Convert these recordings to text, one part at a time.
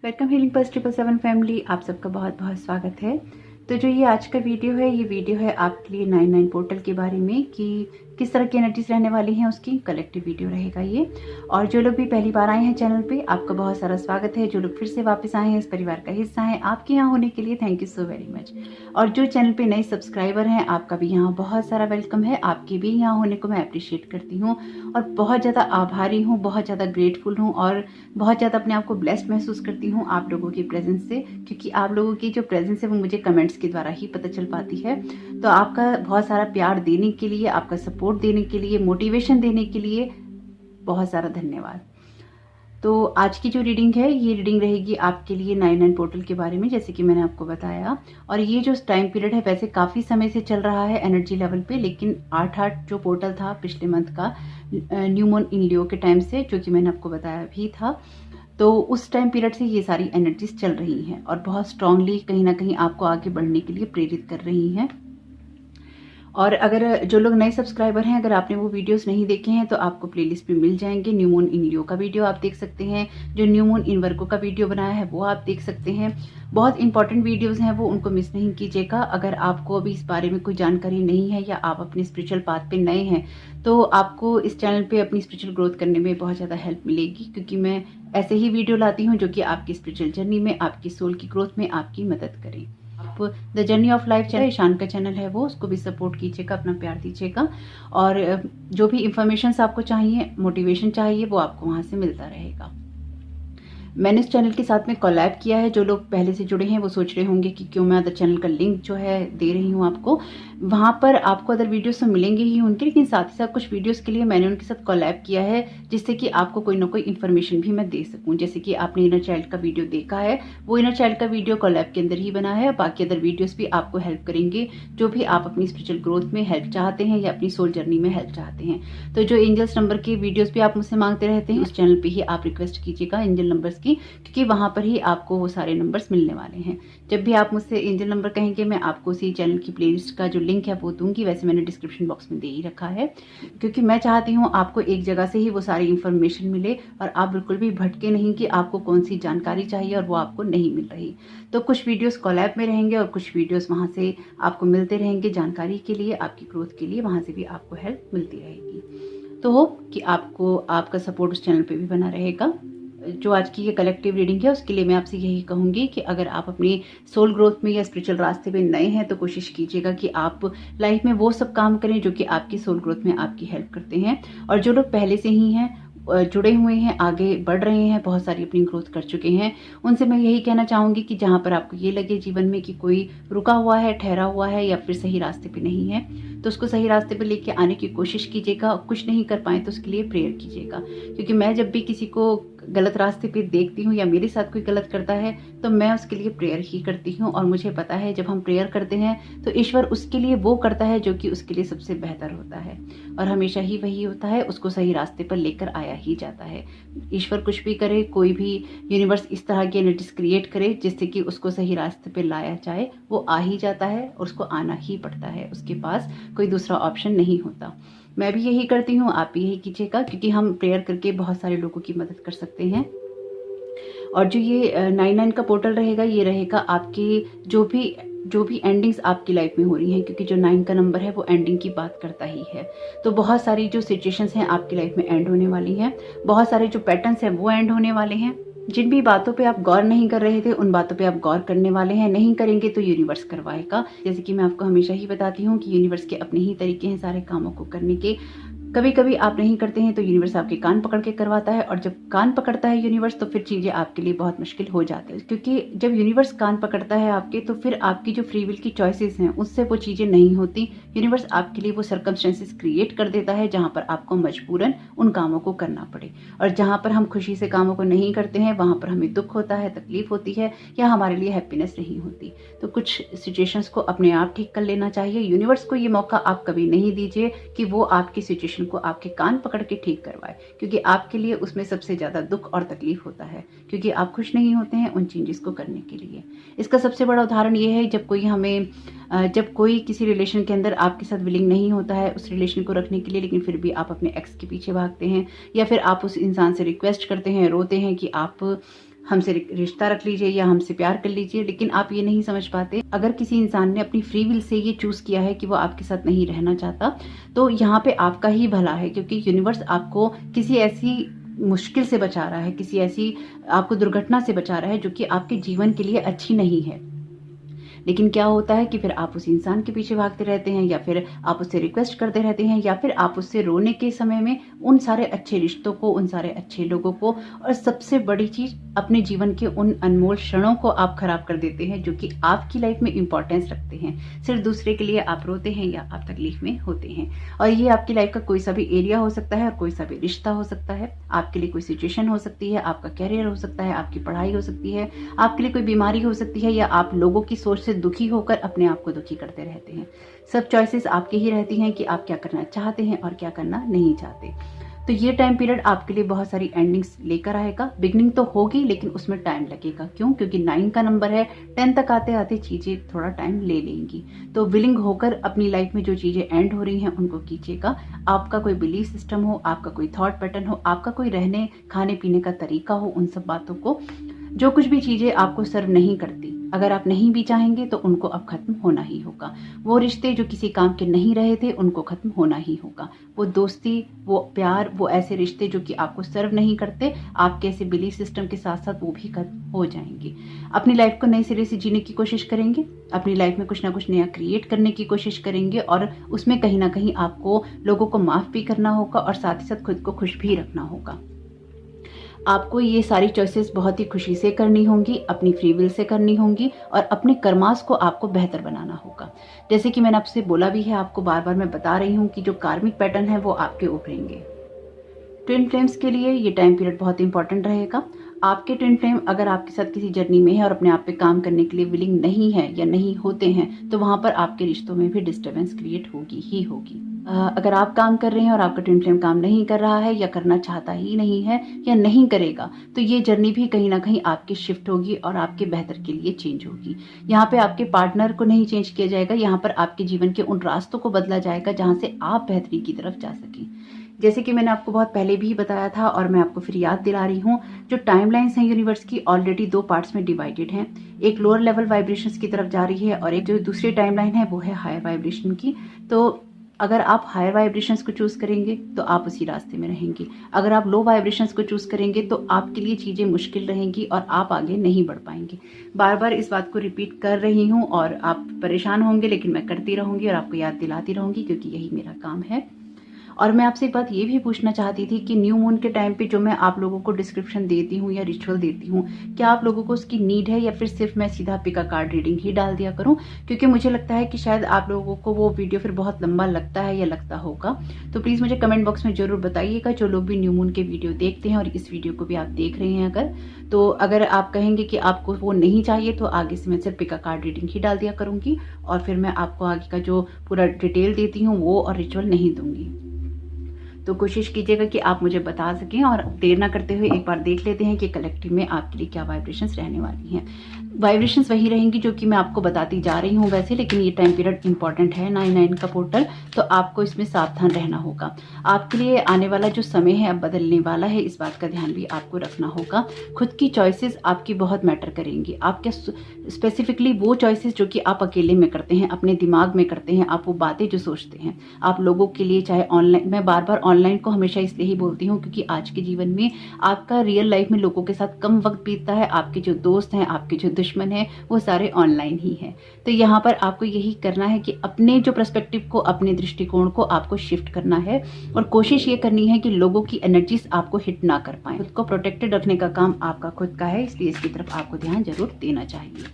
Welcome healing pulse 777 family, आप सबका बहुत बहुत स्वागत है। तो जो ये आज का वीडियो है, ये वीडियो है आपके लिए 99 पोर्टल के बारे में कि किस तरह की एनर्जीज रहने वाली हैं, उसकी कलेक्टिव वीडियो रहेगा ये। और जो लोग भी पहली बार आए हैं चैनल पे, आपका बहुत सारा स्वागत है। जो लोग फिर से वापस आए हैं, इस परिवार का हिस्सा हैं, आपके यहाँ होने के लिए thank you so very much. और जो चैनल पे नए सब्सक्राइबर हैं, आपका भी यहाँ बहुत सारा वेलकम है। आपके भी यहाँ होने को मैं अप्रिशिएट करती हूँ और बहुत ज़्यादा आभारी हूँ, बहुत ज़्यादा ग्रेटफुल हूँ और बहुत ज़्यादा अपने आप को ब्लेस्ड महसूस करती हूँ आप लोगों की प्रेजेंस से, क्योंकि आप लोगों की जो प्रेजेंस है वो मुझे कमेंट्स के द्वारा ही पता चल पाती है। तो आपका बहुत सारा प्यार देने के लिए, आपका सपोर्ट देने के लिए, मोटिवेशन देने के लिए बहुत सारा धन्यवाद। तो आज की जो रीडिंग है, ये रीडिंग रहेगी आपके लिए 99 पोर्टल के बारे में, जैसे कि मैंने आपको बताया। और ये जो टाइम पीरियड है वैसे काफ़ी समय से चल रहा है एनर्जी लेवल पे, लेकिन 8/8 जो पोर्टल था पिछले मंथ का न्यू मून इन लियो के टाइम से, जो कि मैंने आपको बताया भी था, तो उस टाइम पीरियड से ये सारी एनर्जीज चल रही हैं और बहुत स्ट्रांगली कहीं ना कहीं आपको आगे बढ़ने के लिए प्रेरित कर रही हैं। और अगर जो लोग नए सब्सक्राइबर हैं, अगर आपने वो वीडियोस नहीं देखे हैं तो आपको प्लेलिस्ट पे मिल जाएंगे। न्यू मून इन लियो का वीडियो आप देख सकते हैं, जो न्यू मून इन वर्गो का वीडियो बनाया है वो आप देख सकते हैं। बहुत इंपॉर्टेंट वीडियोस हैं वो, उनको मिस नहीं कीजिएगा। अगर आपको अभी इस बारे में कोई जानकारी नहीं है या आप अपने स्पिरिचुअल पाथ पे नए हैं, तो आपको इस चैनल पे अपनी स्पिरिचुअल ग्रोथ करने में बहुत ज़्यादा हेल्प मिलेगी, क्योंकि मैं ऐसे ही वीडियो लाती हूँ जो कि आपकी स्पिरिचुअल जर्नी में, आपकी सोल की ग्रोथ में आपकी मदद करें। आप the journey of life channel, Ishan का चैनल है वो, उसको भी सपोर्ट कीजिएगा, अपना प्यार दीजिएगा। और जो भी इंफॉर्मेशन आपको चाहिए, मोटिवेशन चाहिए, वो आपको वहाँ से मिलता रहेगा। मैंने इस चैनल के साथ में कोलैब किया है। जो लोग पहले से जुड़े हैं वो सोच रहे होंगे कि क्यों मैं अदर चैनल का लिंक जो है दे रही हूँ आपको। वहाँ पर आपको अदर वीडियोस तो मिलेंगे ही उनके, लेकिन साथ ही साथ कुछ वीडियोस के लिए मैंने उनके साथ कोलैब किया है, जिससे कि आपको कोई ना कोई इन्फॉर्मेशन भी मैं दे सकूँ। जैसे कि आपने इनर चाइल्ड का वीडियो देखा है, वो इनर चाइल्ड का वीडियो कोलैब के अंदर ही बना है। बाकी अदर वीडियोस भी आपको हेल्प करेंगे, जो भी आप अपनी स्पिरिचुअल ग्रोथ में हेल्प चाहते हैं या अपनी सोल जर्नी में हेल्प चाहते हैं। तो जो एंजल्स नंबर के वीडियोस भी आप मुझसे मांगते रहते हैं, उस चैनल पे ही आप रिक्वेस्ट कीजिएगा एंजल नंबर्स की, क्योंकि वहां पर ही आपको वो सारे नंबर्स मिलने वाले हैं। जब भी आप मुझसे एंजल नंबर कहेंगे, मैं आपको उसी चैनल की प्लेलिस्ट का जो लिंक है वो दूंगी। वैसे मैंने डिस्क्रिप्शन बॉक्स में दे ही रखा है, क्योंकि मैं चाहती हूँ आपको एक जगह से ही वो सारी इन्फॉर्मेशन मिले और आप बिल्कुल भी भटके नहीं कि आपको कौन सी जानकारी चाहिए और वो आपको नहीं मिल रही। तो कुछ वीडियोस कोलैब में रहेंगे और कुछ वीडियोस वहाँ से आपको मिलते रहेंगे जानकारी के लिए, आपकी ग्रोथ के लिए, वहाँ से भी आपको हेल्प मिलती रहेगी। तो होप कि आपको आपका सपोर्ट उस चैनल पे भी बना रहेगा। जो आज की ये कलेक्टिव रीडिंग है, उसके लिए मैं आपसे यही कहूँगी कि अगर आप अपनी सोल ग्रोथ में या स्पिरिचुअल रास्ते पे नए हैं, तो कोशिश कीजिएगा कि आप लाइफ में वो सब काम करें जो कि आपकी सोल ग्रोथ में आपकी हेल्प करते हैं। और जो लोग पहले से ही हैं, जुड़े हुए हैं, आगे बढ़ रहे हैं, बहुत सारी अपनी ग्रोथ कर चुके हैं, उनसे मैं यही कहना चाहूँगी कि जहाँ पर आपको ये लगे जीवन में कि कोई रुका हुआ है, ठहरा हुआ है या फिर सही रास्ते पे नहीं है, तो उसको सही रास्ते पे लेके आने की कोशिश कीजिएगा। कुछ नहीं कर पाए तो उसके लिए प्रेयर कीजिएगा, क्योंकि मैं जब भी किसी को गलत रास्ते पे देखती हूँ या मेरे साथ कोई गलत करता है, तो मैं उसके लिए प्रेयर ही करती हूँ। और मुझे पता है जब हम प्रेयर करते हैं तो ईश्वर उसके लिए वो करता है जो कि उसके लिए सबसे बेहतर होता है, और हमेशा ही वही होता है, उसको सही रास्ते पर लेकर आया ही जाता है। ईश्वर कुछ भी करे, कोई भी यूनिवर्स इस तरह की एनर्जीज क्रिएट करे जिससे कि उसको सही रास्ते पर लाया जाए, वो आ ही जाता है और उसको आना ही पड़ता है, उसके पास कोई दूसरा ऑप्शन नहीं होता। मैं भी यही करती हूँ, आप भी यही कीजिएगा, क्योंकि हम प्रेयर करके बहुत सारे लोगों की मदद कर सकते हैं। और जो ये 99 का पोर्टल रहेगा, ये रहेगा आपके जो भी एंडिंग्स आपकी लाइफ में हो रही हैं, क्योंकि जो 9 का नंबर है वो एंडिंग की बात करता ही है। तो बहुत सारी जो सिचुएशंस हैं आपकी लाइफ में एंड होने वाली हैं, बहुत सारे जो पैटर्न्स हैं वो एंड होने वाले हैं। जिन भी बातों पे आप गौर नहीं कर रहे थे, उन बातों पे आप गौर करने वाले हैं। नहीं करेंगे तो यूनिवर्स करवाएगा। जैसे कि मैं आपको हमेशा ही बताती हूँ कि यूनिवर्स के अपने ही तरीके हैं सारे कामों को करने के। कभी कभी आप नहीं करते हैं तो यूनिवर्स आपके कान पकड़ के करवाता है, और जब कान पकड़ता है यूनिवर्स तो फिर चीज़ें आपके लिए बहुत मुश्किल हो जाती है, क्योंकि जब यूनिवर्स कान पकड़ता है आपके, तो फिर आपकी जो फ्री विल की चॉइसेस हैं उससे वो चीज़ें नहीं होती। यूनिवर्स आपके लिए वो सर्कमस्टेंसेस क्रिएट कर देता है जहाँ पर आपको मजबूरन उन कामों को करना पड़े, और जहाँ पर हम खुशी से कामों को नहीं करते हैं वहाँ पर हमें दुख होता है, तकलीफ होती है, या हमारे लिए हैप्पीनेस नहीं होती। तो कुछ सिचुएशंस को अपने आप ठीक कर लेना चाहिए। यूनिवर्स को ये मौका आप कभी नहीं दीजिए कि वो आपकी सिचुएशन को आपके कान पकड़ के ठीक करवाए, क्योंकि आपके लिए उसमें सबसे ज्यादा दुख और तकलीफ होता है, क्योंकि आप खुश नहीं होते हैं उन चेंजेस को करने के लिए। इसका सबसे बड़ा उदाहरण ये है, जब कोई किसी रिलेशन के अंदर आपके साथ विलिंग नहीं होता है उस रिलेशन को रखने के लिए, लेकिन फिर भी आप अपने एक्स के पीछे भागते हैं, या फिर आप उस इंसान से रिक्वेस्ट करते हैं, रोते हैं कि आप हमसे रिश्ता रख लीजिए या हमसे प्यार कर लीजिए, लेकिन आप ये नहीं समझ पाते अगर किसी इंसान ने अपनी फ्री विल से ये चूज किया है कि वो आपके साथ नहीं रहना चाहता, तो यहाँ पे आपका ही भला है, क्योंकि यूनिवर्स आपको किसी ऐसी मुश्किल से बचा रहा है, किसी ऐसी आपको दुर्घटना से बचा रहा है जो कि आपके जीवन के लिए अच्छी नहीं है। लेकिन क्या होता है कि फिर आप उस इंसान के पीछे भागते रहते हैं, या फिर आप उससे रिक्वेस्ट करते रहते हैं, या फिर आप उससे रोने के समय में उन सारे अच्छे रिश्तों को, उन सारे अच्छे लोगों को, और सबसे बड़ी चीज अपने जीवन के उन अनमोल क्षणों को आप खराब कर देते हैं जो कि आपकी लाइफ में इंपॉर्टेंस रखते हैं। सिर्फ दूसरे के लिए आप रोते हैं या आप तकलीफ में होते हैं। और ये आपकी लाइफ का कोई सा भी एरिया हो सकता है और कोई सा भी रिश्ता हो सकता है। आपके लिए कोई सिचुएशन हो सकती है, आपका कैरियर हो सकता है, आपकी पढ़ाई हो सकती है, आपके लिए कोई बीमारी हो सकती है, या आप लोगों की सोच से दुखी होकर अपने आप को दुखी करते रहते हैं। सब चॉइसेस आपकी ही रहती हैं कि आप क्या करना चाहते हैं और क्या करना नहीं चाहते। तो ये टाइम पीरियड आपके लिए बहुत सारी एंडिंग्स लेकर आएगा। बिगनिंग तो होगी लेकिन उसमें टाइम लगेगा। क्यों? क्योंकि 9 का नंबर है, 10 तक आते आते चीजें थोड़ा टाइम ले लेंगी। तो विलिंग होकर अपनी लाइफ में जो चीजें एंड हो रही हैं उनको कीजिएगा। आपका कोई बिलीफ सिस्टम हो, आपका कोई थॉट पैटर्न हो, आपका कोई रहने खाने पीने का तरीका हो, उन सब बातों को, जो कुछ भी चीजें आपको सर्व नहीं करती, अगर आप नहीं भी चाहेंगे तो उनको अब खत्म होना ही होगा। वो रिश्ते जो किसी काम के नहीं रहे थे उनको खत्म होना ही होगा। वो दोस्ती, वो प्यार, वो ऐसे रिश्ते जो कि आपको सर्व नहीं करते, आपके ऐसे बिलीफ सिस्टम के साथ साथ वो भी खत्म हो जाएंगे। अपनी लाइफ को नए सिरे से जीने की कोशिश करेंगे, अपनी लाइफ में कुछ ना कुछ नया क्रिएट करने की कोशिश करेंगे, और उसमें कहीं ना कहीं आपको लोगों को माफ भी करना होगा और साथ ही साथ खुद को खुश भी रखना होगा। आपको ये सारी चॉइसेस बहुत ही खुशी से करनी होंगी, अपनी फ्री विल से करनी होंगी, और अपने कर्मास को आपको बेहतर बनाना होगा। जैसे कि मैंने आपसे बोला भी है, आपको बार बार मैं बता रही हूँ कि जो कार्मिक पैटर्न है वो आपके उभरेंगे। ट्विन फ्लेम्स के लिए ये टाइम पीरियड बहुत इंपॉर्टेंट रहेगा। आपके ट्विन फ्लेम अगर आपके साथ किसी जर्नी में है और अपने आप पे काम करने के लिए विलिंग नहीं है या नहीं होते हैं, तो वहां पर आपके रिश्तों में भी डिस्टर्बेंस क्रिएट होगी ही होगी। अगर आप काम कर रहे हैं और आपका ट्विन फ्लेम काम नहीं कर रहा है या करना चाहता ही नहीं है या नहीं करेगा, तो ये जर्नी भी कहीं ना कहीं आपकी शिफ्ट होगी और आपके बेहतर के लिए चेंज होगी। यहाँ पे आपके पार्टनर को नहीं चेंज किया जाएगा, यहाँ पर आपके जीवन के उन रास्तों को बदला जाएगा जहाँ से आप बेहतरी की तरफ जा सकें। जैसे कि मैंने आपको बहुत पहले भी बताया था और मैं आपको फिर याद दिला रही हूँ, जो टाइमलाइंस हैं यूनिवर्स की ऑलरेडी 2 पार्ट्स में डिवाइडेड हैं। एक लोअर लेवल वाइब्रेशंस की तरफ जा रही है और एक जो दूसरी टाइमलाइन है वो है हायर वाइब्रेशन की। तो अगर आप हायर वाइब्रेशंस को चूज करेंगे तो आप उसी रास्ते में रहेंगे। अगर आप लो वाइब्रेशंस को चूज करेंगे तो आपके लिए चीजें मुश्किल रहेंगी और आप आगे नहीं बढ़ पाएंगे। बार बार इस बात को रिपीट कर रही हूँ और आप परेशान होंगे, लेकिन मैं करती रहूंगी और आपको याद दिलाती रहूंगी, क्योंकि यही मेरा काम है। और मैं आपसे एक बात ये भी पूछना चाहती थी कि न्यू मून के टाइम पे जो मैं आप लोगों को डिस्क्रिप्शन देती हूँ या रिचुअल देती हूँ, क्या आप लोगों को उसकी नीड है या फिर सिर्फ मैं सीधा पिका कार्ड रीडिंग ही डाल दिया करूँ? क्योंकि मुझे लगता है कि शायद आप लोगों को वो वीडियो फिर बहुत लंबा लगता है या लगता होगा। तो प्लीज़ मुझे कमेंट बॉक्स में जरूर बताइएगा, जो लोग भी न्यू मून के वीडियो देखते हैं और इस वीडियो को भी आप देख रहे हैं अगर, तो अगर आप कहेंगे कि आपको वो नहीं चाहिए तो आगे से मैं सिर्फ पिका कार्ड रीडिंग ही डाल दिया करूँगी और फिर मैं आपको आगे का जो पूरा डिटेल देती हूँ वो और रिचुअल नहीं दूंगी। तो कोशिश कीजिएगा कि आप मुझे बता सकें, और देर ना करते हुए एक बार देख लेते हैं कि कलेक्टिव में आपके लिए क्या वाइब्रेशंस रहने वाली हैं। वाइब्रेशंस वही रहेंगी जो कि मैं आपको बताती जा रही हूँ वैसे, लेकिन ये टाइम पीरियड इंपॉर्टेंट है 9/9 का पोर्टल, तो आपको इसमें सावधान रहना होगा। आपके लिए आने वाला जो समय है अब बदलने वाला है, इस बात का ध्यान भी आपको रखना होगा। खुद की चॉइसेस आपकी बहुत मैटर करेंगी। आपके स्पेसिफिकली वो चॉइसेस जो कि आप अकेले में करते हैं, अपने दिमाग में करते हैं, आप वो बातें जो सोचते हैं आप लोगों के लिए, चाहे ऑनलाइन, मैं बार बार ऑनलाइन को हमेशा इसलिए ही बोलती हूँ क्योंकि आज के जीवन में आपका रियल लाइफ में लोगों के साथ कम वक्त बीतता है। आपके जो दोस्त हैं, आपके जो दुश्मन है, वो सारे ऑनलाइन ही हैं। तो यहाँ पर आपको यही करना है कि अपने जो पर्सपेक्टिव को, अपने दृष्टिकोण को आपको शिफ्ट करना है और कोशिश ये करनी है कि लोगों की एनर्जीज आपको हिट ना कर पाए। खुद को प्रोटेक्टेड रखने का काम आपका खुद का है, इसलिए इसकी तरफ आपको ध्यान जरूर देना चाहिए।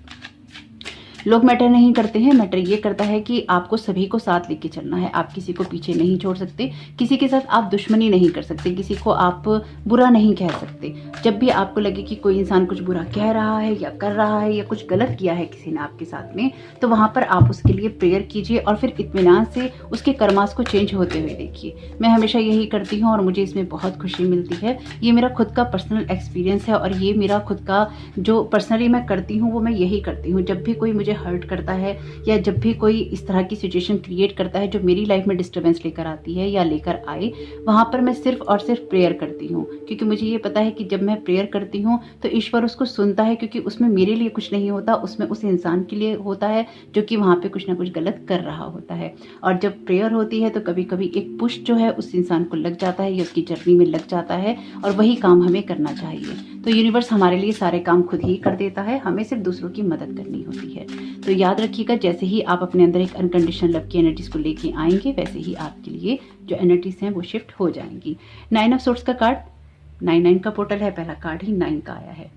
लोग मैटर नहीं करते हैं, मैटर ये करता है कि आपको सभी को साथ लेके चलना है। आप किसी को पीछे नहीं छोड़ सकते, किसी के साथ आप दुश्मनी नहीं कर सकते, किसी को आप बुरा नहीं कह सकते। जब भी आपको लगे कि कोई इंसान कुछ बुरा कह रहा है या कर रहा है या कुछ गलत किया है किसी ने आपके साथ में, तो वहां पर आप उसके लिए प्रेयर कीजिए और फिर इत्मीनान से उसके कर्मास को चेंज होते हुए देखिए। मैं हमेशा यही करती हूँ और मुझे इसमें बहुत खुशी मिलती है। ये मेरा खुद का पर्सनल एक्सपीरियंस है और ये मेरा खुद का जो पर्सनली मैं करती हूँ वो मैं यही करती हूँ। जब भी कोई मुझे हर्ट करता है या जब भी कोई इस तरह की सिचुएशन क्रिएट करता है जो मेरी लाइफ में डिस्टर्बेंस लेकर आती है या लेकर आए, वहाँ पर मैं सिर्फ और सिर्फ प्रेयर करती हूँ, क्योंकि मुझे ये पता है कि जब मैं प्रेयर करती हूँ तो ईश्वर उसको सुनता है, क्योंकि उसमें मेरे लिए कुछ नहीं होता, उसमें उस इंसान के लिए होता है जो कि वहाँ पे कुछ ना कुछ गलत कर रहा होता है। और जब प्रेयर होती है तो कभी कभी एक पुश जो है उस इंसान को लग जाता है या उसकी जर्नी में लग जाता है, और वही काम हमें करना चाहिए। तो यूनिवर्स हमारे लिए सारे काम खुद ही कर देता है, हमें सिर्फ दूसरों की मदद करनी होती है। तो याद रखिएगा, जैसे ही आप अपने अंदर एक अनकंडीशनल लव की एनर्जीज को लेके आएंगे, वैसे ही आपके लिए जो एनर्जीज हैं वो शिफ्ट हो जाएंगी। 9 ऑफ सोर्ट्स का कार्ड 9 का पोर्टल है, पहला कार्ड ही 9 का आया है।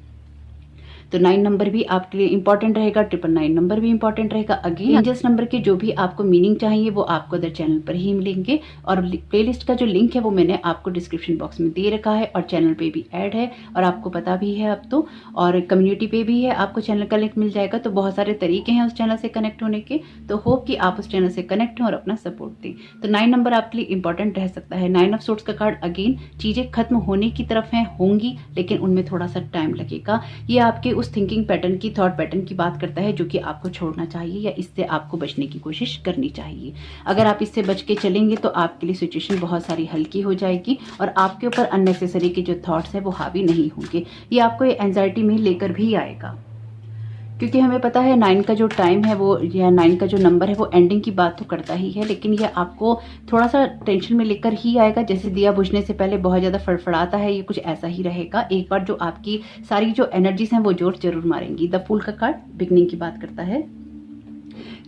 तो 9 नंबर भी आपके लिए इंपॉर्टेंट रहेगा, 999 नंबर भी इंपॉर्टेंट रहेगा। अगेन एंजल्स नंबर के जो भी आपको मीनिंग चाहिए वो आपको अदर चैनल पर ही मिलेंगे, और प्लेलिस्ट का जो लिंक है वो मैंने आपको डिस्क्रिप्शन बॉक्स में दे रखा है, और चैनल पे भी ऐड है और आपको पता भी है अब तो, और कम्युनिटी पे भी है, आपको चैनल का लिंक मिल जाएगा। तो बहुत सारे तरीके हैं उस चैनल से कनेक्ट होने के, तो होप कि आप उस चैनल से कनेक्ट हों और अपना सपोर्ट दें। तो 9 नंबर आपके लिए इंपॉर्टेंट रह सकता है। 9 ऑफ सोर्ट्स का कार्ड अगेन चीजें खत्म होने की तरफ हैं, होंगी, लेकिन उनमें थोड़ा सा टाइम लगेगा। ये आपके उस थिंकिंग पैटर्न की, थॉट पैटर्न की बात करता है जो कि आपको छोड़ना चाहिए या इससे आपको बचने की कोशिश करनी चाहिए। अगर आप इससे बच के चलेंगे तो आपके लिए सिचुएशन बहुत सारी हल्की हो जाएगी और आपके ऊपर अननेसेसरी के जो थॉट्स हैं वो हावी नहीं होंगे। ये आपको एंजाइटी में लेकर भी आएगा, क्योंकि हमें पता है 9 का जो टाइम है वो, या 9 का जो नंबर है वो एंडिंग की बात तो करता ही है, लेकिन ये आपको थोड़ा सा टेंशन में लेकर ही आएगा। जैसे दिया बुझने से पहले बहुत ज़्यादा फड़फड़ाता है, ये कुछ ऐसा ही रहेगा। एक बार जो आपकी सारी जो एनर्जीज हैं वो जोर जरूर मारेंगी। द फूल का कार्ड बिगनिंग की बात करता है।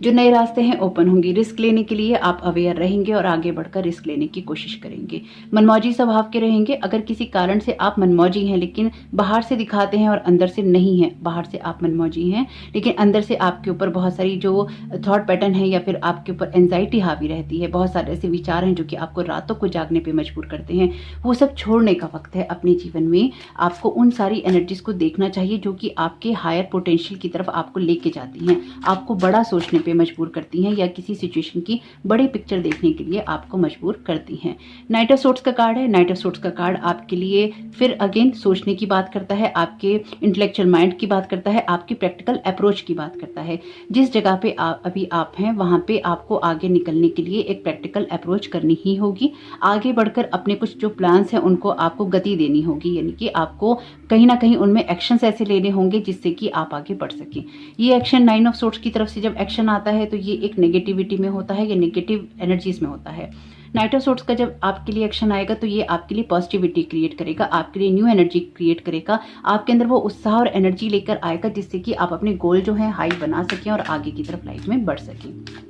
जो नए रास्ते हैं ओपन होंगे, रिस्क लेने के लिए आप अवेयर रहेंगे और आगे बढ़कर रिस्क लेने की कोशिश करेंगे। मनमौजी स्वभाव के रहेंगे। अगर किसी कारण से आप मनमौजी हैं लेकिन बाहर से दिखाते हैं और अंदर से नहीं है, बाहर से आप मनमौजी हैं लेकिन अंदर से आपके ऊपर बहुत सारी जो थॉट पैटर्न है या फिर आपके ऊपर एंजाइटी हावी रहती है, बहुत सारे ऐसे विचार हैं जो कि आपको रातों को जागने पर मजबूर करते हैं, वो सब छोड़ने का वक्त है अपने जीवन में। आपको उन सारी एनर्जीज को देखना चाहिए जो कि आपके हायर पोटेंशियल की तरफ आपको लेके जाती हैं, आपको बड़ा सोचने पे मजबूर करती हैं या किसी सिचुएशन की बड़ी पिक्चर देखने के लिए आपको मजबूर करती हैं। नाइट ऑफ सोर्ट्स का कार्ड है। नाइट ऑफ सोर्ट्स का कार्ड आपके लिए फिर अगेन सोचने की बात करता है, आपके इंटेलेक्चुअल माइंड की बात करता है, आपकी प्रैक्टिकल अप्रोच की बात करता है। जिस जगह पे अभी आप हैं वहां पे आपको आगे निकलने के लिए एक प्रैक्टिकल अप्रोच करनी ही होगी। आगे बढ़कर अपने कुछ जो प्लान्स हैं उनको आपको गति देनी होगी, यानी कि आपको कहीं ना कहीं उनमें एक्शंस ऐसे लेने होंगे जिससे कि आप आगे बढ़ सकें। ये एक्शन 9 ऑफ सोर्ट्स की तरफ से जब एक्शन आता है तो ये एक नेगेटिविटी में होता है या नेगेटिव एनर्जीज में होता है। नाइट ऑफ सोर्ट्स का जब आपके लिए एक्शन आएगा तो ये आपके लिए पॉजिटिविटी क्रिएट करेगा, आपके लिए न्यू एनर्जी क्रिएट करेगा, आपके अंदर वो उत्साह और एनर्जी लेकर आएगा जिससे कि आप अपने गोल जो है हाई बना सकें और आगे की तरफ लाइफ में बढ़ सकें।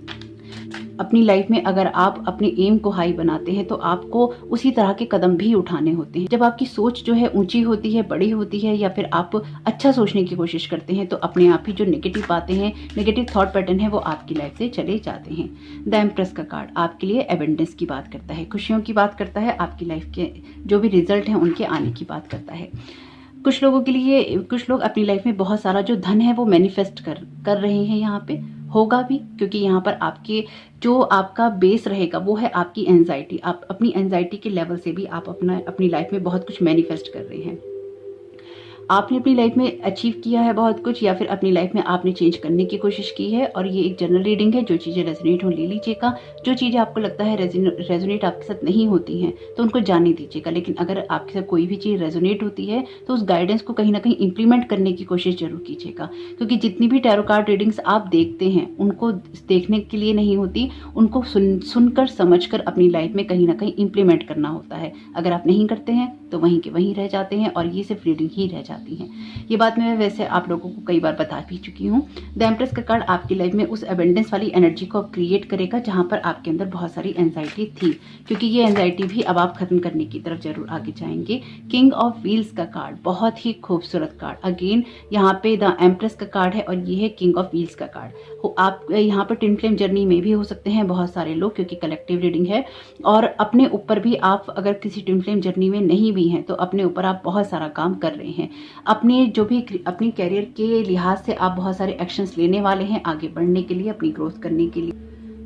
अपनी लाइफ में अगर आप अपने एम को हाई बनाते हैं तो आपको उसी तरह के कदम भी उठाने होते हैं। जब आपकी सोच जो है ऊंची होती है, बड़ी होती है, या फिर आप अच्छा सोचने की कोशिश करते हैं तो अपने आप ही जो नेगेटिव बातें हैं, नेगेटिव थॉट पैटर्न है वो आपकी लाइफ से चले जाते हैं। द एम्प्रेस का कार्ड आपके लिए एबंडेंस की बात करता है, खुशियों की बात करता है, आपकी लाइफ के जो भी रिजल्ट हैं उनके आने की बात करता है। कुछ लोगों के लिए, कुछ लोग अपनी लाइफ में बहुत सारा जो धन है वो मैनिफेस्ट कर रहे हैं, यहाँ पे होगा भी, क्योंकि यहाँ पर आपके जो आपका बेस रहेगा वो है आपकी एंजाइटी। आप अपनी एंजाइटी के लेवल से भी आप अपनी लाइफ में बहुत कुछ मैनिफेस्ट कर रहे हैं। आपने अपनी लाइफ में अचीव किया है बहुत कुछ, या फिर अपनी लाइफ में आपने चेंज करने की कोशिश की है। और ये एक जनरल रीडिंग है, जो चीज़ें रेजोनेट हो ले लीजिएगा, जो चीज़ें आपको लगता है रेजोनेट आपके साथ नहीं होती हैं तो उनको जाने दीजिएगा। लेकिन अगर आपके साथ कोई भी चीज़ रेजोनेट होती है तो उस गाइडेंस को कहीं ना कहीं इंप्लीमेंट करने की कोशिश जरूर कीजिएगा, क्योंकि जितनी भी टैरो कार्ड रीडिंग्स आप देखते हैं उनको देखने के लिए नहीं होती, उनको सुनकर समझकर अपनी लाइफ में कहीं ना कहीं इंप्लीमेंट करना होता है। अगर आप नहीं करते हैं तो वहीं के वहीं रह जाते हैं और ये सिर्फ रीडिंग ही रह जाती हैं। ये बात मैं वैसे आप लोगों को कई बार बता भी चुकी हूँ। द एम्प्रेस का कार्ड आपकी लाइफ में उस एबंडेंस वाली एनर्जी को क्रिएट करेगा जहां पर आपके अंदर बहुत सारी एंजाइटी थी, क्योंकि ये एंजाइटी भी अब आप खत्म करने की तरफ जरूर आगे जाएंगे। किंग ऑफ व्हील्स का कार्ड बहुत ही खूबसूरत कार्ड, अगेन यहाँ पे द एम्प्रेस का कार्ड है और ये है किंग ऑफ व्हील्स का कार्ड। आप यहाँ पर ट्विन फ्लेम जर्नी में भी हो सकते हैं बहुत सारे लोग, क्योंकि कलेक्टिव रीडिंग है। और अपने ऊपर भी आप अगर किसी ट्विन फ्लेम जर्नी में नहीं भी हैं तो अपने ऊपर आप बहुत सारा काम कर रहे हैं। अपने जो भी अपनी कैरियर के लिहाज से आप बहुत सारे एक्शंस लेने वाले हैं आगे बढ़ने के लिए, अपनी ग्रोथ करने के लिए।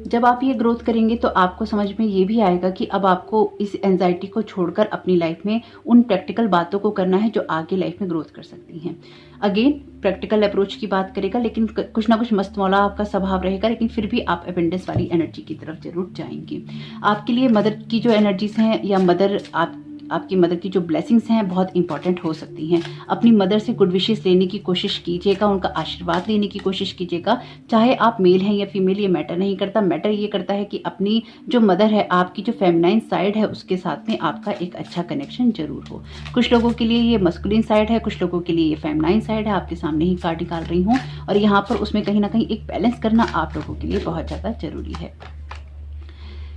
जब आप ये ग्रोथ करेंगे तो आपको समझ में ये भी आएगा कि अब आपको इस एंजाइटी को छोड़कर अपनी लाइफ में उन प्रैक्टिकल बातों को करना है जो आगे लाइफ में ग्रोथ कर सकती हैं। अगेन प्रैक्टिकल अप्रोच की बात करेगा, लेकिन कुछ ना कुछ मस्त मौला आपका स्वभाव रहेगा, लेकिन फिर भी आप अबेंडेंस वाली एनर्जी की तरफ जरूर जाएंगे। आपके लिए मदर की जो एनर्जीज हैं या मदर आपकी मदर की जो ब्लेसिंग्स हैं बहुत इंपॉर्टेंट हो सकती हैं। अपनी मदर से गुड विशेस लेने की कोशिश कीजिएगा, उनका आशीर्वाद लेने की कोशिश कीजिएगा। चाहे आप मेल हैं या फीमेल, ये मैटर नहीं करता। मैटर ये करता है कि अपनी जो मदर है, आपकी जो फेमिनाइन साइड है, उसके साथ में आपका एक अच्छा कनेक्शन जरूर हो। कुछ लोगों के लिए ये मस्कुलिन साइड है, कुछ लोगों के लिए ये फेमिनाइन साइड है। आपके सामने ही कार्ड निकाल रही हूँ और यहाँ पर उसमें कहीं ना कहीं एक बैलेंस करना आप लोगों के लिए बहुत ज़्यादा जरूरी है।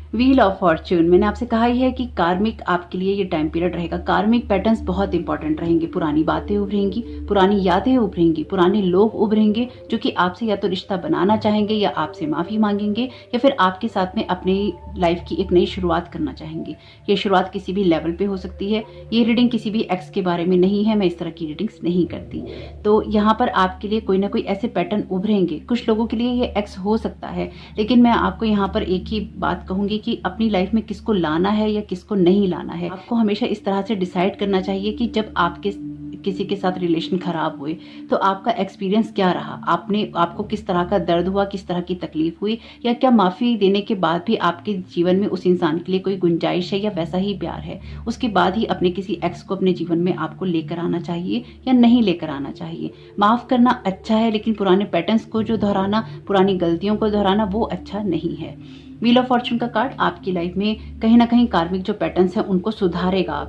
व्हील ऑफ फॉर्च्यून, मैंने आपसे कहा ही है कि कार्मिक आपके लिए ये टाइम पीरियड रहेगा। कार्मिक पैटर्न्स बहुत इंपॉर्टेंट रहेंगे। पुरानी बातें उभरेंगी, पुरानी यादें उभरेंगी, पुराने लोग उभरेंगे जो कि आपसे या तो रिश्ता बनाना चाहेंगे या आपसे माफ़ी मांगेंगे या फिर आपके साथ में अपनी लाइफ की एक नई शुरुआत करना चाहेंगे। ये शुरुआत किसी भी लेवल पे हो सकती है। ये रीडिंग किसी भी एक्स के बारे में नहीं है, मैं इस तरह की रीडिंग्स नहीं करती। तो यहाँ पर आपके लिए कोई ना कोई ऐसे पैटर्न उभरेंगे। कुछ लोगों के लिए ये एक्स हो सकता है, लेकिन मैं आपको यहाँ पर एक ही बात कहूँगी कि अपनी लाइफ में किसको लाना है या किसको नहीं लाना है। आपको हमेशा इस तरह से डिसाइड करना चाहिए कि जब आपके किसी के साथ रिलेशन खराब हुए तो आपका एक्सपीरियंस क्या रहा, आपको किस तरह का दर्द हुआ, किस तरह की तकलीफ हुई, या क्या माफ़ी देने के बाद भी आपके जीवन में उस इंसान के लिए कोई गुंजाइश है या वैसा ही प्यार है। उसके बाद ही अपने किसी एक्स को अपने जीवन में आपको लेकर आना चाहिए या नहीं लेकर आना चाहिए। माफ़ करना अच्छा है, लेकिन पुराने पैटर्न्स को जो दोहराना, पुरानी गलतियों को दोहराना, वो अच्छा नहीं है। व्हील ऑफ फॉर्च्यून का कार्ड आपकी लाइफ में कहीं ना कहीं कार्मिक जो पैटर्न्स हैं उनको सुधारेगा।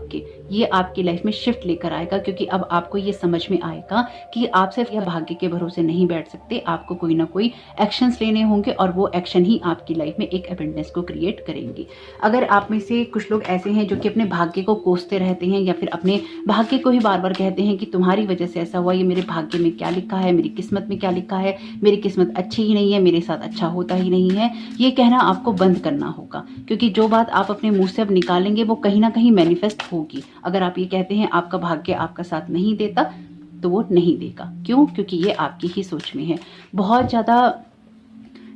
ये आपकी लाइफ में शिफ्ट लेकर आएगा, क्योंकि अब आपको ये समझ में आएगा कि आप सिर्फ या भाग्य के भरोसे नहीं बैठ सकते। आपको कोई ना कोई एक्शंस लेने होंगे और वो एक्शन ही आपकी लाइफ में एक अबेंडेंस को क्रिएट करेंगे। अगर आप में से कुछ लोग ऐसे हैं जो कि अपने भाग्य को कोसते रहते हैं या फिर अपने भाग्य को ही बार बार कहते हैं कि तुम्हारी वजह से ऐसा हुआ, ये मेरे भाग्य में क्या लिखा है, मेरी किस्मत में क्या लिखा है, मेरी किस्मत अच्छी ही नहीं है, मेरे साथ अच्छा होता ही नहीं है, ये कहना आपको बंद करना होगा। क्योंकि जो बात आप अपने मुंह से अब निकालेंगे वो कहीं ना कहीं मैनिफेस्ट होगी। अगर आप ये कहते हैं आपका भाग्य आपका साथ नहीं देता, तो वो नहीं देगा। क्यों? क्योंकि ये आपकी ही सोच में है। बहुत ज़्यादा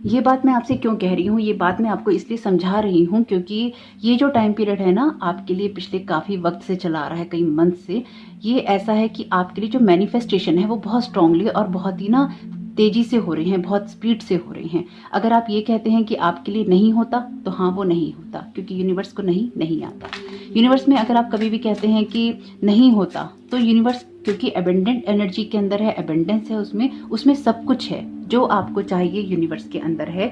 ये बात मैं आपसे क्यों कह रही हूँ, ये बात मैं आपको इसलिए समझा रही हूँ क्योंकि ये जो टाइम पीरियड है ना, आपके लिए पिछले काफ़ी वक्त से चला आ रहा है, कई मंथ से। ये ऐसा है कि आपके लिए जो मैनिफेस्टेशन है वो बहुत स्ट्रांगली और बहुत ही ना तेजी से हो रहे हैं, बहुत स्पीड से हो रहे हैं। अगर आप ये कहते हैं कि आपके लिए नहीं होता, तो हाँ वो नहीं होता, क्योंकि यूनिवर्स को नहीं आता। यूनिवर्स में अगर आप कभी भी कहते हैं कि नहीं होता, तो यूनिवर्स क्योंकि अबेंडेंट एनर्जी के अंदर है, अबेंडेंस है उसमें सब कुछ है जो आपको चाहिए यूनिवर्स के अंदर है।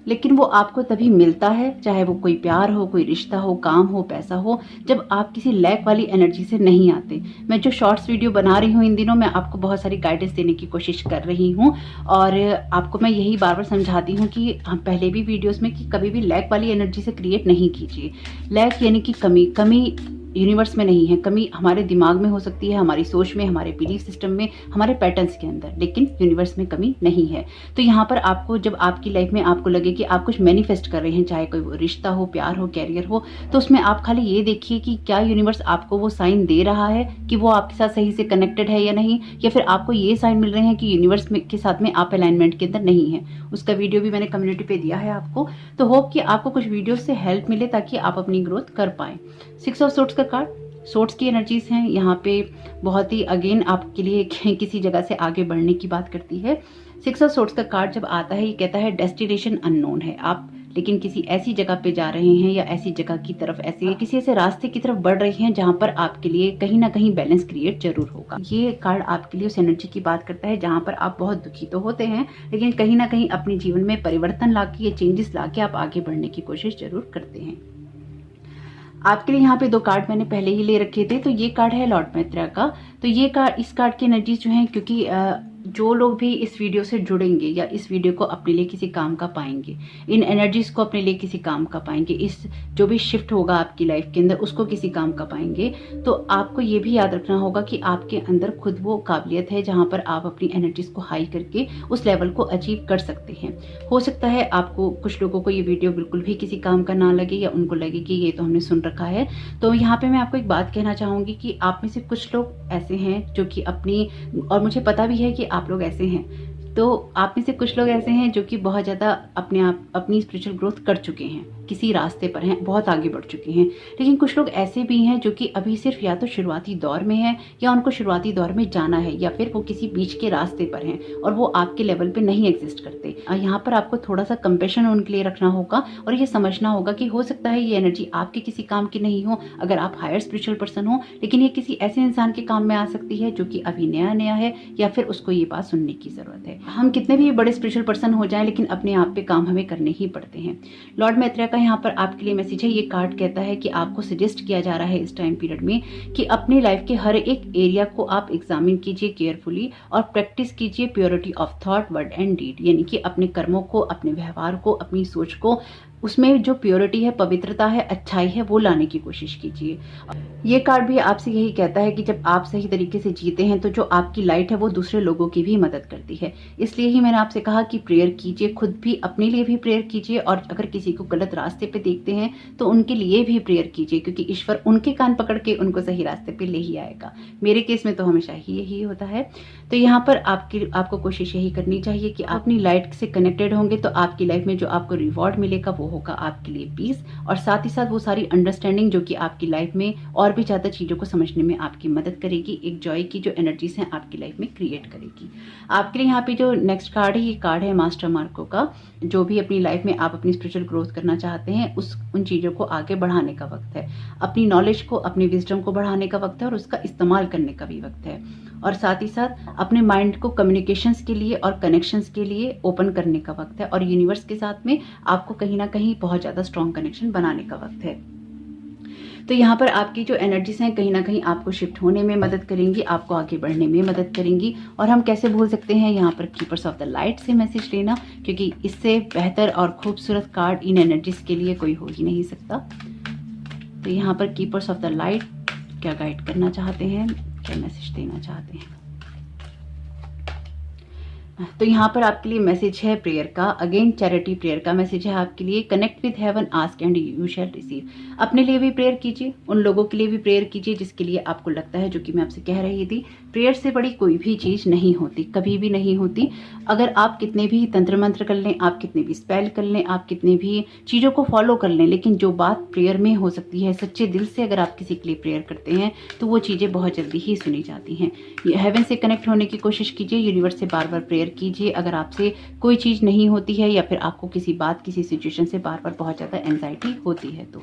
लेकिन वो आपको तभी मिलता है, चाहे वो कोई प्यार हो, कोई रिश्ता हो, काम हो, पैसा हो, जब आप किसी लैक वाली एनर्जी से नहीं आते। मैं जो शॉर्ट्स वीडियो बना रही हूँ इन दिनों, मैं आपको बहुत सारी गाइडेंस देने की कोशिश कर रही हूँ और आपको मैं यही बार बार समझाती हूँ कि हम पहले भी वीडियोस में कि कभी भी लैक वाली एनर्जी से क्रिएट नहीं कीजिए। लैक यानी कि कमी यूनिवर्स में नहीं है। कमी हमारे दिमाग में हो सकती है, हमारी सोच में, हमारे बिलीफ सिस्टम में, हमारे पैटर्न्स के अंदर, लेकिन यूनिवर्स में कमी नहीं है। तो यहाँ पर आपको जब आपकी लाइफ में आपको लगे कि आप कुछ मैनिफेस्ट कर रहे हैं, चाहे कोई रिश्ता हो, प्यार हो, कैरियर हो, तो उसमें आप खाली ये देखिए कि क्या यूनिवर्स आपको वो साइन दे रहा है कि वो आपके साथ सही से कनेक्टेड है या नहीं, या फिर आपको ये साइन मिल रहे हैं कि यूनिवर्स के साथ में आप अलाइनमेंट के अंदर नहीं है। उसका वीडियो भी मैंने कम्युनिटी पे दिया है आपको। तो होप कि आपको कुछ वीडियो से हेल्प मिले ताकि आप अपनी ग्रोथ कर पाएं। 6 ऑफ सोर्ड्स का कार्ड सोर्ट्स की एनर्जीज हैं यहाँ पे, बहुत ही अगेन आपके लिए किसी जगह से आगे बढ़ने की बात करती है। 6 ऑफ सोर्ट्स का कार्ड जब आता है, ये कहता है डेस्टिनेशन अननोन है आप, लेकिन किसी ऐसी जगह पे जा रहे हैं या ऐसी जगह की तरफ, किसी ऐसे रास्ते की तरफ बढ़ रहे हैं जहां पर आपके लिए कहीं ना कहीं बैलेंस क्रिएट जरूर होगा। ये कार्ड आपके लिए उस एनर्जी की बात करता है जहां पर आप बहुत दुखी तो होते हैं, लेकिन कहीं ना कहीं अपने जीवन में परिवर्तन लाके या चेंजेस लाके आप आगे बढ़ने की कोशिश जरूर करते हैं। आपके लिए यहाँ पे 2 कार्ड मैंने पहले ही ले रखे थे। तो ये कार्ड है लॉर्ड मैत्रेय का। तो ये कार्ड, इस कार्ड की एनर्जीज जो हैं, क्योंकि जो लोग भी इस वीडियो से जुड़ेंगे या इस वीडियो को अपने लिए किसी काम का पाएंगे, इन एनर्जीज को अपने लिए किसी काम का पाएंगे, इस जो भी शिफ्ट होगा आपकी लाइफ के अंदर उसको किसी काम का पाएंगे, तो आपको ये भी याद रखना होगा कि आपके अंदर खुद वो काबिलियत है जहाँ पर आप अपनी एनर्जीज को हाई करके उस लेवल को अचीव कर सकते हैं। हो सकता है आपको, कुछ लोगों को ये वीडियो बिल्कुल भी किसी काम का ना लगे या उनको लगे कि ये तो हमने सुन रखा है। तो यहाँ पे मैं आपको एक बात कहना चाहूँगी कि आप में से कुछ लोग ऐसे हैं जो कि अपनी, और मुझे पता भी है कि आप लोग ऐसे हैं, तो आप में से कुछ लोग ऐसे हैं जो कि बहुत ज़्यादा अपनी स्पिरिचुअल ग्रोथ कर चुके हैं, किसी रास्ते पर हैं, बहुत आगे बढ़ चुके हैं। लेकिन कुछ लोग ऐसे भी हैं जो कि अभी सिर्फ या तो शुरुआती दौर में हैं, या उनको शुरुआती दौर में जाना है, या फिर वो किसी बीच के रास्ते पर हैं और वो आपके लेवल पे नहीं एग्जिस्ट करते। यहाँ पर आपको थोड़ा सा कंपैशन उनके लिए रखना होगा और ये समझना होगा कि हो सकता है ये एनर्जी आपके किसी काम की नहीं हो अगर आप हायर स्पिरिचुअल पर्सन हो, लेकिन ये किसी ऐसे इंसान के काम में आ सकती है जो कि अभी नया नया है, या फिर उसको ये बात सुनने की जरूरत है। हम कितने भी बड़े स्पिरिचुअल पर्सन हो जाएं, लेकिन अपने आप पे काम हमें करने ही पड़ते हैं। लॉर्ड मैत्रेय का यहाँ पर आपके लिए मैसेज है। ये कार्ड कहता है कि आपको सजेस्ट किया जा रहा है इस टाइम पीरियड में कि अपनी लाइफ के हर एक एरिया को आप एग्जामिन कीजिए केयरफुली और प्रैक्टिस कीजिए purity of thought, word and deed, यानी कि अपने कर्मों को, अपने व्यवहार को, अपनी सोच को, उसमें जो प्योरिटी है, पवित्रता है, अच्छाई है, वो लाने की कोशिश कीजिए। ये कार्ड भी आपसे यही कहता है कि जब आप सही तरीके से जीते हैं तो जो आपकी लाइट है वो दूसरे लोगों की भी मदद करती है। इसलिए ही मैंने आपसे कहा कि प्रेयर कीजिए, खुद भी अपने लिए भी प्रेयर कीजिए, और अगर किसी को गलत रास्ते पे देखते हैं तो उनके लिए भी प्रेयर कीजिए, क्योंकि ईश्वर उनके कान पकड़ के उनको सही रास्ते पे ले ही आएगा। मेरे केस में तो हमेशा ही यही होता है। तो यहाँ पर आपको कोशिश यही करनी चाहिए कि आप अपनी लाइट से कनेक्टेड होंगे तो आपकी लाइफ में जो आपको रिवॉर्ड मिलेगा वो होगा आपके लिए पीस, और साथ ही साथ वो सारी अंडरस्टैंडिंग जो कि आपकी लाइफ में और भी ज़्यादा चीज़ों को समझने में आपकी मदद करेगी। एक जॉय की जो एनर्जीज हैं आपकी लाइफ में क्रिएट करेगी। आपके लिए यहाँ पे जो नेक्स्ट कार्ड है, ये कार्ड है मास्टर मार्को का। जो भी अपनी लाइफ में आप अपनी स्पिरिचुअल ग्रोथ करना चाहते हैं उन चीज़ों को आगे बढ़ाने का वक्त है। अपनी नॉलेज को, अपनी विजडम को बढ़ाने का वक्त है और उसका इस्तेमाल करने का भी वक्त है। और साथ ही साथ अपने माइंड को कम्युनिकेशंस के लिए और कनेक्शंस के लिए ओपन करने का वक्त है, और यूनिवर्स के साथ में आपको कहीं ना कहीं बहुत ज़्यादा स्ट्रॉन्ग कनेक्शन बनाने का वक्त है। तो यहाँ पर आपकी जो एनर्जीज हैं कहीं ना कहीं आपको शिफ्ट होने में मदद करेंगी, आपको आगे बढ़ने में मदद करेंगी। और हम कैसे भूल सकते हैं यहाँ पर कीपर्स ऑफ द लाइट से मैसेज लेना, क्योंकि इससे बेहतर और खूबसूरत कार्ड इन एनर्जीज के लिए कोई हो ही नहीं सकता। तो यहाँ पर कीपर्स ऑफ द लाइट क्या गाइड करना चाहते हैं, क्या मैसेज देना चाहते हैं। तो यहाँ पर आपके लिए मैसेज है प्रेयर का, अगेन चैरिटी प्रेयर का मैसेज है आपके लिए। Connect with heaven, ask and you shall receive. अपने लिए भी प्रेयर कीजिए, उन लोगों के लिए भी प्रेयर कीजिए जिसके लिए आपको लगता है, जो कि मैं आपसे कह रही थी, प्रेयर से बड़ी कोई भी चीज़ नहीं होती, कभी भी नहीं होती। अगर आप कितने भी तंत्र मंत्र कर लें, आप कितने भी स्पेल कर लें, आप कितने भी चीज़ों को फॉलो कर लें, लेकिन जो बात प्रेयर में हो सकती है, सच्चे दिल से अगर आप किसी के लिए प्रेयर करते हैं तो वो चीज़ें बहुत जल्दी ही सुनी जाती हैं। हेवन से कनेक्ट होने की कोशिश कीजिए, यूनिवर्स से बार बार प्रेयर कीजिए। अगर आपसे कोई चीज़ नहीं होती है, या फिर आपको किसी बात, किसी सिचुएशन से बार बार बहुत ज़्यादा एंजाइटी होती है, तो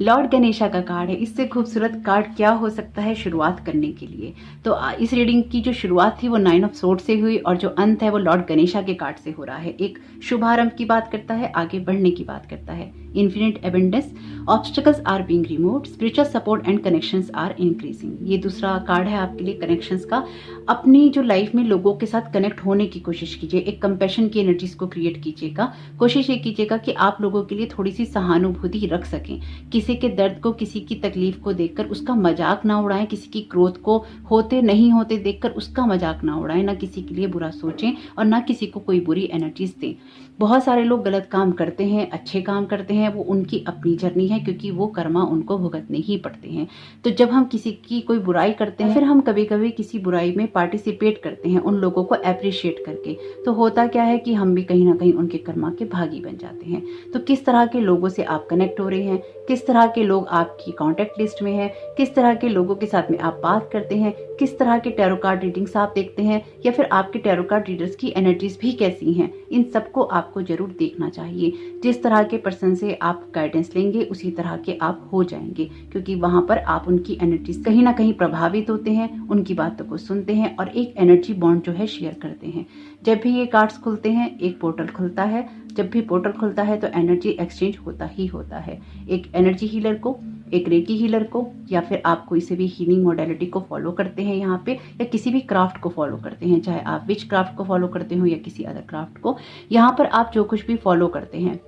लॉर्ड गणेशा का कार्ड है। इससे खूबसूरत कार्ड क्या हो सकता है शुरुआत करने के लिए। तो इस रीडिंग की जो शुरुआत थी वो 9 ऑफ सोर्ड से हुई, और जो अंत है वो लॉर्ड गणेशा के कार्ड से हो रहा है। एक शुभारंभ की बात करता है, आगे बढ़ने की बात करता है। Infinite abundance, obstacles are being removed, spiritual support and connections are increasing. ये दूसरा कार्ड है आपके लिए कनेक्शंस का। अपनी जो लाइफ में लोगों के साथ कनेक्ट होने की कोशिश कीजिए, एक कंपैशन की एनर्जीज को क्रिएट कीजिएगा। कोशिश ये कीजिएगा कि आप लोगों के लिए थोड़ी सी सहानुभूति रख सकें। किसी के दर्द को, किसी की तकलीफ को देखकर उसका मजाक ना उड़ाएं, किसी की ग्रोथ को होते नहीं होते देखकर उसका मजाक ना उड़ाएं, ना किसी के लिए बुरा सोचें और ना किसी को कोई बुरी एनर्जीज दें। बहुत सारे लोग गलत काम करते हैं, अच्छे काम करते हैं, वो उनकी अपनी जर्नी है, क्योंकि वो कर्मा उनको भुगतने ही पड़ते हैं। तो जब हम किसी की कोई बुराई करते हैं, फिर हम कभी कभी किसी बुराई में पार्टिसिपेट करते हैं, उन लोगों को अप्रिशिएट करके, तो होता क्या है कि हम भी कहीं ना कहीं उनके कर्मा के भागी बन जाते हैं। तो किस तरह के लोगों से आप कनेक्ट हो रहे हैं, किस तरह के लोग आपकी कॉन्टैक्ट लिस्ट में हैं, किस तरह के लोगों के साथ में आप बात करते हैं, किस तरह के टैरो कार्ड रीडिंग्स आप देखते हैं, या फिर आपके टैरो कार्ड रीडर्स की एनर्जीज भी कैसी हैं, इन सबको आपको जरूर देखना चाहिए। जिस तरह के पर्सन से आप गाइडेंस लेंगे उसी तरह के आप हो जाएंगे, क्योंकि वहां पर आप उनकी एनर्जीज कहीं ना कहीं प्रभावित होते हैं, उनकी बातों को सुनते हैं और एक एनर्जी बॉन्ड जो है शेयर करते हैं। जब भी ये कार्ड्स खुलते हैं एक पोर्टल खुलता है, जब भी पोर्टल खुलता है तो एनर्जी एक्सचेंज होता ही होता है। एक एनर्जी हीलर को, एक रेकी हीलर को, या फिर आप कोई से भी हीलिंग मोडेलिटी को फॉलो करते हैं यहाँ पे, या किसी भी क्राफ्ट को फॉलो करते हैं, चाहे आप विच क्राफ्ट को फॉलो करते हो या किसी अदर क्राफ्ट को, यहाँ पर आप जो कुछ भी फॉलो करते हैं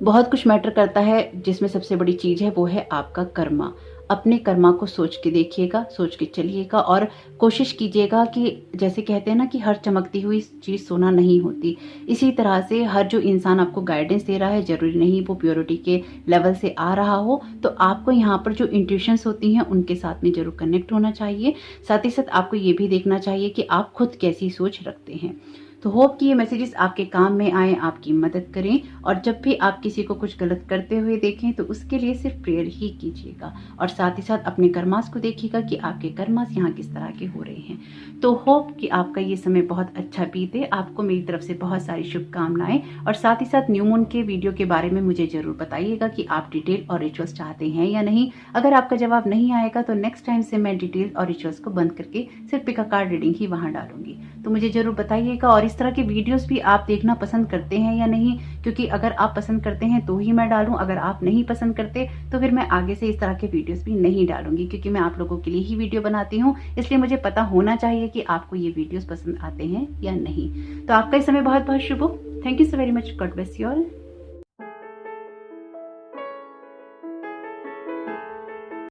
बहुत कुछ मैटर करता है, जिसमें सबसे बड़ी चीज़ है वो है आपका कर्मा। अपने कर्मा को सोच के देखिएगा, सोच के चलिएगा और कोशिश कीजिएगा कि जैसे कहते हैं ना कि हर चमकती हुई चीज़ सोना नहीं होती, इसी तरह से हर जो इंसान आपको गाइडेंस दे रहा है ज़रूरी नहीं वो प्योरिटी के लेवल से आ रहा हो, तो आपको यहाँ पर जो इंट्यूशंस होती हैं उनके साथ में ज़रूर कनेक्ट होना चाहिए। साथ ही साथ आपको ये भी देखना चाहिए कि आप खुद कैसी सोच रखते हैं। तो होप कि ये मैसेजेस आपके काम में आए, आपकी मदद करें, और जब भी आप किसी को कुछ गलत करते हुए देखें तो उसके लिए सिर्फ प्रेयर ही कीजिएगा और साथ ही साथ अपने कर्मास को देखिएगा कि आपके कर्मास यहाँ किस तरह के हो रहे हैं। तो होप कि आपका ये समय बहुत अच्छा बीते। आपको मेरी तरफ से बहुत सारी शुभकामनाएं, और साथ ही साथ न्यू मून के वीडियो के बारे में मुझे जरूर बताइएगा कि आप डिटेल और रिचुअल्स चाहते हैं या नहीं। अगर आपका जवाब नहीं आएगा तो नेक्स्ट टाइम से मैं डिटेल और रिचुअल्स को बंद करके सिर्फ पिका कार्ड रीडिंग ही वहां डालूंगी। तो मुझे जरूर बताइएगा, और इस तरह के वीडियोस भी आप देखना पसंद करते हैं या नहीं, क्योंकि अगर आप पसंद करते हैं तो ही मैं डालूं, अगर आप नहीं पसंद करते तो फिर मैं आगे से इस तरह के वीडियोस भी नहीं डालूंगी, क्योंकि मैं आप लोगों के लिए ही वीडियो बनाती हूँ, इसलिए मुझे पता होना चाहिए कि आपको ये वीडियोस पसंद आते हैं या नहीं। तो आपका इस समय बहुत बहुत शुभ हो। Thank you so very much. God bless you all.